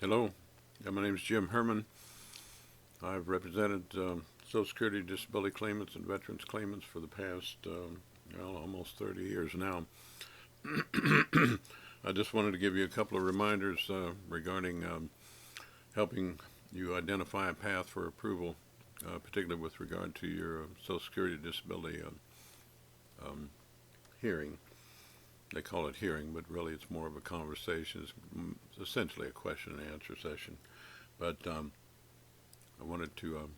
Hello, my name is Jim Hermann. I've represented Social Security disability claimants and veterans claimants for the past, almost 30 years now. I just wanted to give you a couple of reminders regarding helping you identify a path for approval, particularly with regard to your Social Security disability um, hearing. They call it hearing, but really it's more of a conversation. It's essentially a question and answer session. But I wanted to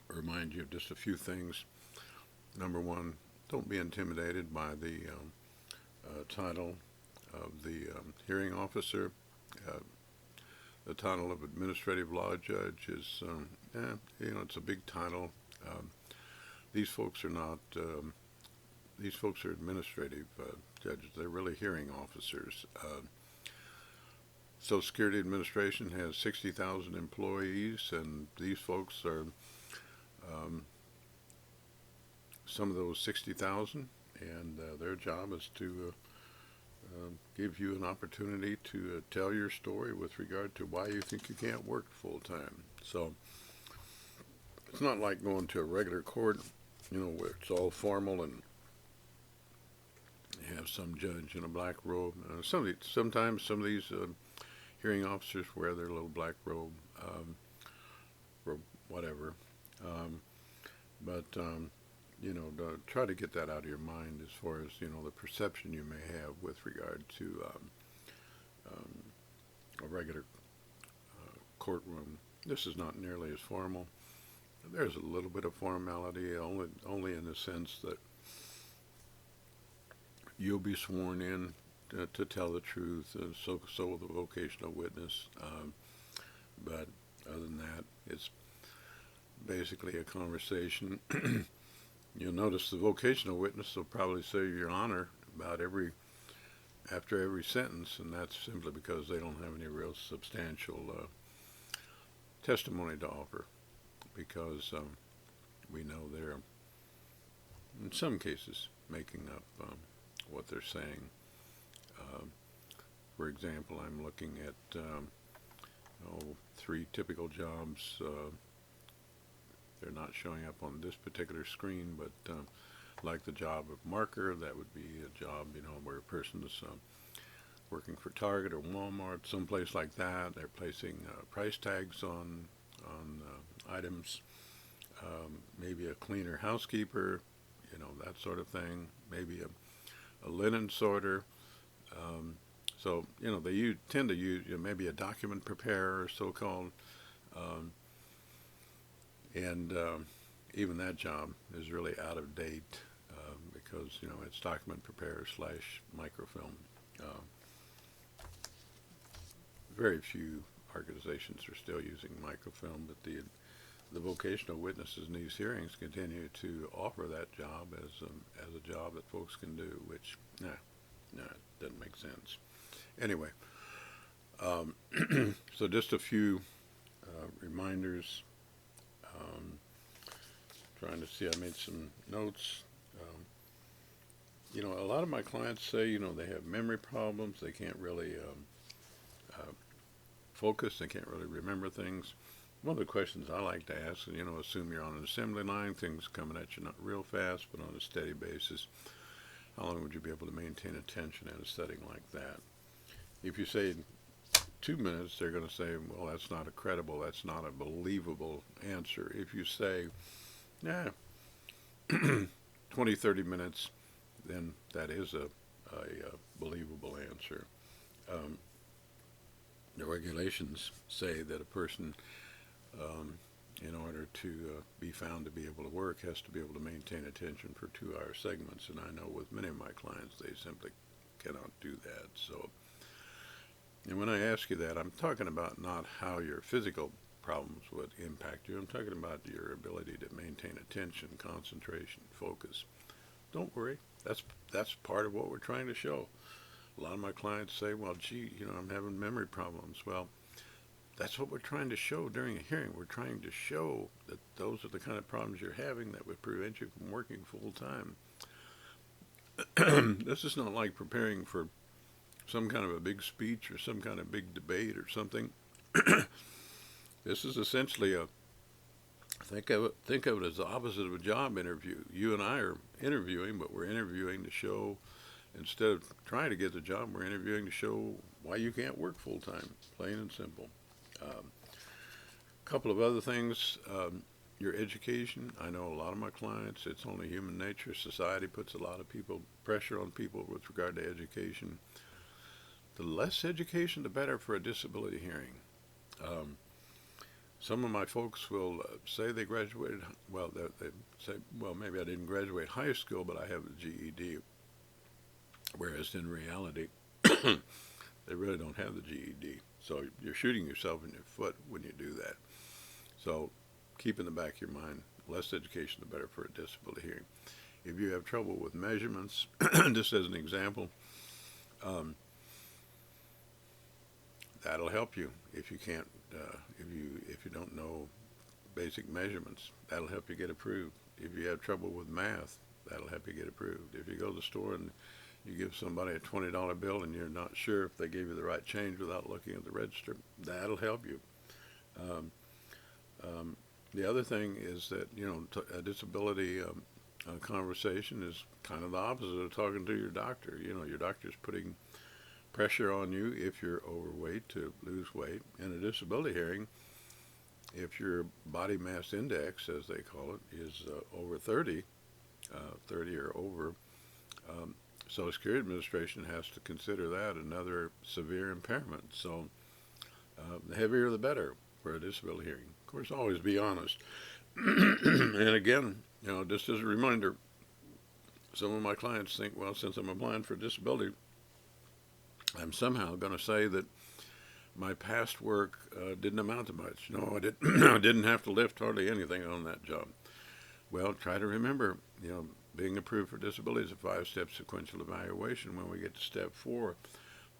remind you of just a few things. Number one, don't be intimidated by the title of the hearing officer. Uh, the title of administrative law judge is, it's a big title. Um, these folks are not. These folks are administrative judges. They're really hearing officers. Social Security Administration has 60,000 employees, and these folks are some of those 60,000, and their job is to give you an opportunity to tell your story with regard to why you think you can't work full time. So it's not like going to a regular court, where it's all formal and you have some judge in a black robe. Sometimes some of these hearing officers wear their little black robe, or whatever. Um, but try to get that out of your mind as far as the perception you may have with regard to um, a regular courtroom. This is not nearly as formal. There's a little bit of formality, only in the sense that you'll be sworn in to tell the truth, so will the vocational witness. But other than that, it's basically a conversation. You'll notice the vocational witness will probably say "Your Honor" about after every sentence, and that's simply because they don't have any real substantial testimony to offer, because we know they're in some cases making up what they're saying. Uh, for example, I'm looking at 3 typical jobs. They're not showing up on this particular screen, but like the job of marker, that would be a job, where a person is working for Target or Walmart, someplace like that. They're placing price tags on items. Maybe a cleaner housekeeper, that sort of thing. Maybe a linen sorter. So they tend to use maybe a document preparer, so-called, and even that job is really out of date because it's document preparer / microfilm. Very few organizations are still using microfilm, but the vocational witnesses in these hearings continue to offer that job as a job that folks can do, which it doesn't make sense. Anyway, so just a few reminders. Trying to see, I made some notes. A lot of my clients say, they have memory problems. They can't really focus. They can't really remember things. One of the questions I like to ask is, assume you're on an assembly line, things coming at you not real fast, but on a steady basis. How long would you be able to maintain attention in a setting like that? If you say 2 minutes, they're going to say, well, that's not that's not a believable answer. If you say, 20, 30 minutes, then that is a believable answer. The regulations say that a person, in order to be found to be able to work, has to be able to maintain attention for 2-hour segments, and I know with many of my clients, they simply cannot do that. So, and when I ask you that, I'm talking about not how your physical problems would impact you. I'm talking about your ability to maintain attention, concentration, focus. Don't worry. That's part of what we're trying to show. A lot of my clients say, well, gee, I'm having memory problems. Well, that's what we're trying to show during a hearing. We're trying to show that those are the kind of problems you're having that would prevent you from working full time. This is not like preparing for some kind of a big speech or some kind of big debate or something. This is essentially a think of it as the opposite of a job interview. You and I are interviewing, but we're interviewing to show, instead of trying to get the job, we're interviewing to show why you can't work full time, plain and simple. Couple of other things. Your education. I know a lot of my clients, it's only human nature. Society puts a lot of pressure on people with regard to education. The less education, the better for a disability hearing. Some of my folks will say they graduated, well, they say, well, maybe I didn't graduate high school, but I have a GED. Whereas in reality, they really don't have the GED. So you're shooting yourself in your foot when you do that. So keep in the back of your mind, less education, the better for a disability hearing. If you have trouble with measurements, just as an example, that'll help you. If you can't, if you don't know basic measurements, that'll help you get approved. If you have trouble with math, that'll help you get approved. If you go to the store and you give somebody a $20 bill and you're not sure if they gave you the right change without looking at the register, that'll help you. The other thing is that, a disability conversation is kind of the opposite of talking to your doctor. Your doctor's putting pressure on you if you're overweight to lose weight. In a disability hearing, if your body mass index, as they call it, is over 30 or over, Social Security Administration has to consider that another severe impairment. So the heavier the better for a disability hearing. Of course, always be honest. And again, just as a reminder, some of my clients think, well, since I'm applying for disability, I'm somehow going to say that my past work didn't amount to much. No, I didn't have to lift hardly anything on that job. Well, try to remember, being approved for disability is a 5-step sequential evaluation. When we get to step 4,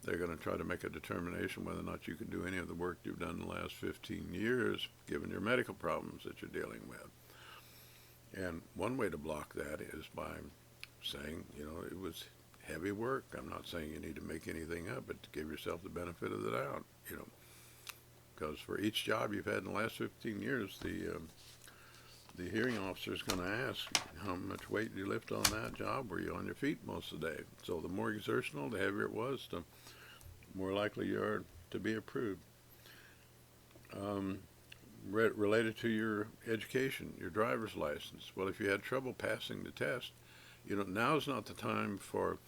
they're going to try to make a determination whether or not you can do any of the work you've done in the last 15 years, given your medical problems that you're dealing with. And one way to block that is by saying, it was heavy work. I'm not saying you need to make anything up, but to give yourself the benefit of the doubt, because for each job you've had in the last 15 years, the hearing officer is going to ask, how much weight did you lift on that job? Were you on your feet most of the day? So the more exertional, the heavier it was, the more likely you are to be approved. Related to your education, your driver's license. Well, if you had trouble passing the test, now's not the time for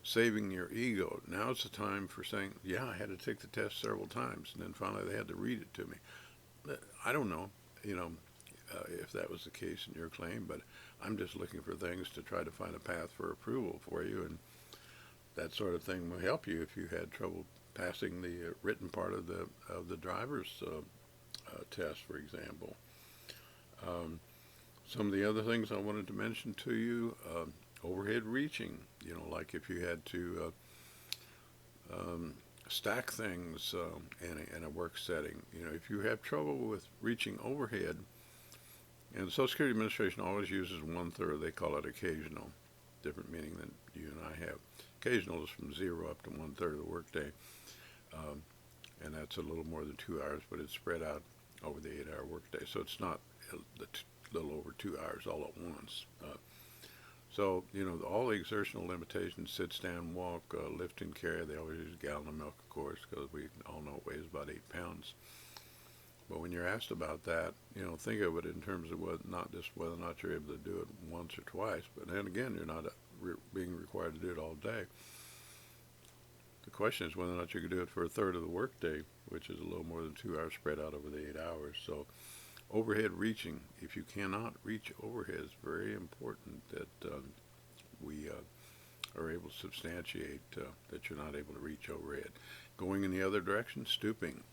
saving your ego. Now's the time for saying, yeah, I had to take the test several times, and then finally they had to read it to me. I don't know, if that was the case in your claim, but I'm just looking for things to try to find a path for approval for you, and that sort of thing will help you if you had trouble passing the written part of the driver's test, for example. Some of the other things I wanted to mention to you, overhead reaching, like if you had to stack things in a work setting. If you have trouble with reaching overhead, and the Social Security Administration always uses 1/3, they call it occasional, different meaning than you and I have. Occasional is from 0 up to 1/3 of the workday, and that's a little more than 2 hours, but it's spread out over the 8-hour workday, so it's not a little over 2 hours all at once. So, all the exertional limitations, sit, stand, walk, lift and carry, they always use a gallon of milk, of course, because we all know it weighs about 8 pounds. But when you're asked about that, think of it in terms of not just whether or not you're able to do it once or twice, but then again, you're not being required to do it all day. The question is whether or not you can do it for 1/3 of the workday, which is a little more than 2 hours spread out over the 8 hours. So overhead reaching, if you cannot reach overhead, it's very important that we are able to substantiate that you're not able to reach overhead. Going in the other direction, stooping.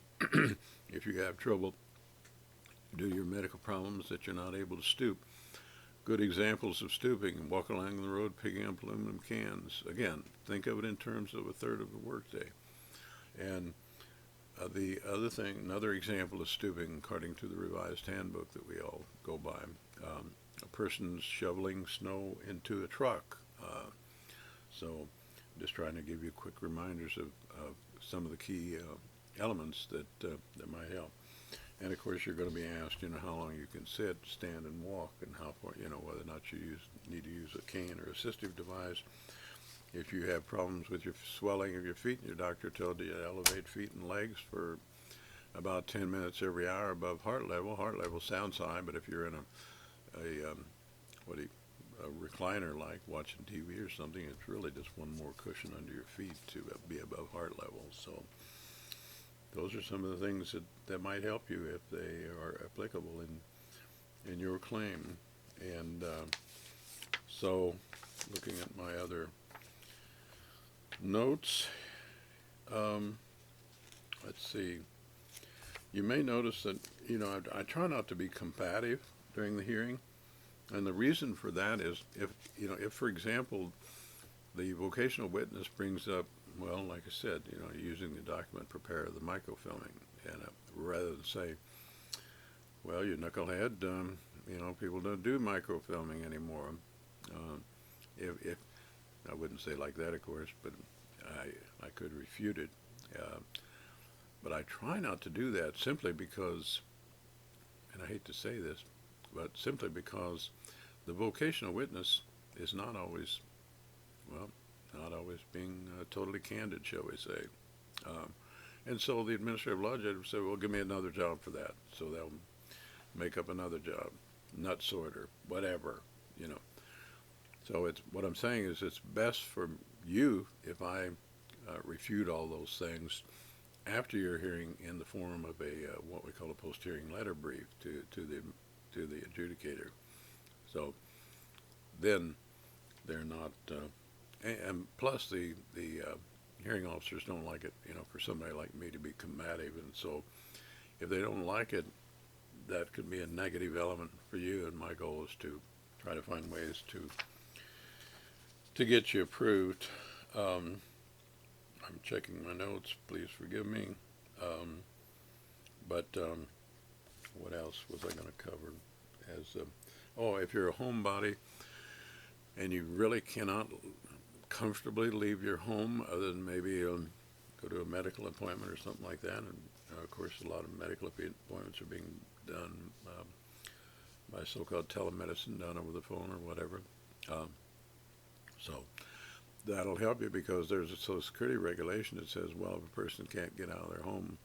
If you have trouble due to your medical problems that you're not able to stoop. Good examples of stooping, walking along the road picking up aluminum cans. Again, think of it in terms of 1/3 of the workday. And the other thing, another example of stooping, according to the revised handbook that we all go by, a person's shoveling snow into a truck. So just trying to give you quick reminders of some of the key elements that might help. And of course, you're going to be asked, how long you can sit, stand, and walk, and how far, whether or not you need to use a cane or assistive device. If you have problems with your swelling of your feet, your doctor told you to elevate feet and legs for about 10 minutes every hour above heart level. Heart level sounds high, but if you're in a recliner like watching TV or something, it's really just one more cushion under your feet to be above heart level. So those are some of the things that might help you if they are applicable in your claim. And so looking at my other notes, let's see. You may notice that, I try not to be combative during the hearing. And the reason for that is if for example, the vocational witness brings up, well, like I said, using the document preparer, the microfilming, and rather than say, well, you knucklehead, people don't do microfilming anymore. If I wouldn't say like that, of course, but I could refute it. But I try not to do that simply because, and I hate to say this, but simply because the vocational witness is not always being totally candid, shall we say. And so the administrative law judge would say, well, give me another job for that. So they'll make up another job, nut sorter, whatever, So what I'm saying is it's best for you if I refute all those things after your hearing in the form of what we call a post-hearing letter brief to the adjudicator. So then they're not, and plus the hearing officers don't like it, for somebody like me to be combative, and so if they don't like it, that could be a negative element for you, and my goal is to try to find ways to get you approved. I'm checking my notes, please forgive me. But what else was I going to cover? If you're a homebody and you really cannot comfortably leave your home other than maybe go to a medical appointment or something like that, and of course a lot of medical appointments are being done by so-called telemedicine, done over the phone or whatever. So that'll help you because there's a Social Security regulation that says, well, if a person can't get out of their home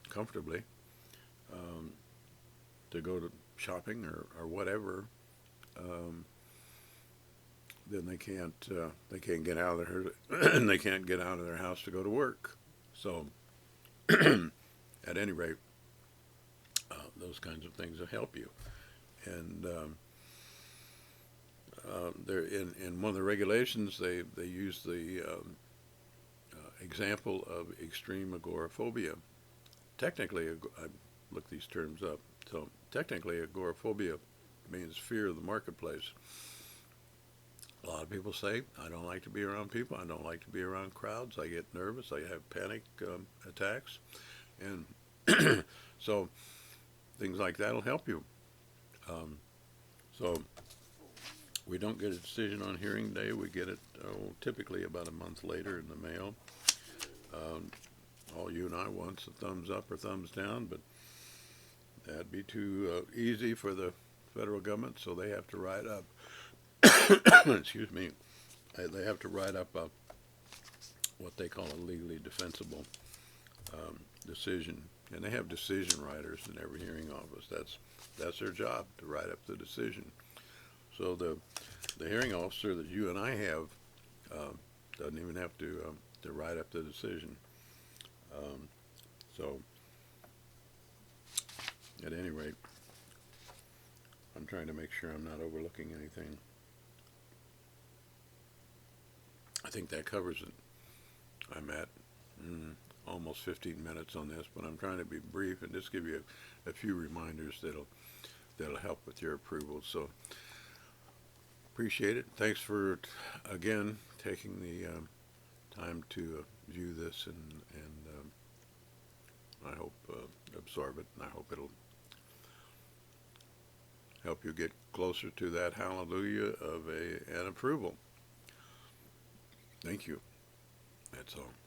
comfortably to go to shopping or whatever, then they can't get out of their they can't get out of their house to go to work. So at any rate, those kinds of things will help you. And in one of the regulations, they use the example of extreme agoraphobia. Technically, I looked these terms up. So technically, agoraphobia means fear of the marketplace. A lot of people say, I don't like to be around people. I don't like to be around crowds. I get nervous. I have panic attacks. And so things like that will help you. So we don't get a decision on hearing day. We get it typically about a month later in the mail. All you and I want's a thumbs up or thumbs down, but that'd be too easy for the federal government, so they have to write up, excuse me, they have to write up what they call a legally defensible decision. And they have decision writers in every hearing office. That's their job, to write up the decision. So the hearing officer that you and I have doesn't even have to write up the decision. So at any rate, I'm trying to make sure I'm not overlooking anything. I think that covers it. I'm at almost 15 minutes on this, but I'm trying to be brief and just give you a few reminders that'll help with your approval. So appreciate it. Thanks for again taking the time to view this, and I hope absorb it, and I hope it'll help you get closer to that hallelujah of an approval. Thank you. That's all.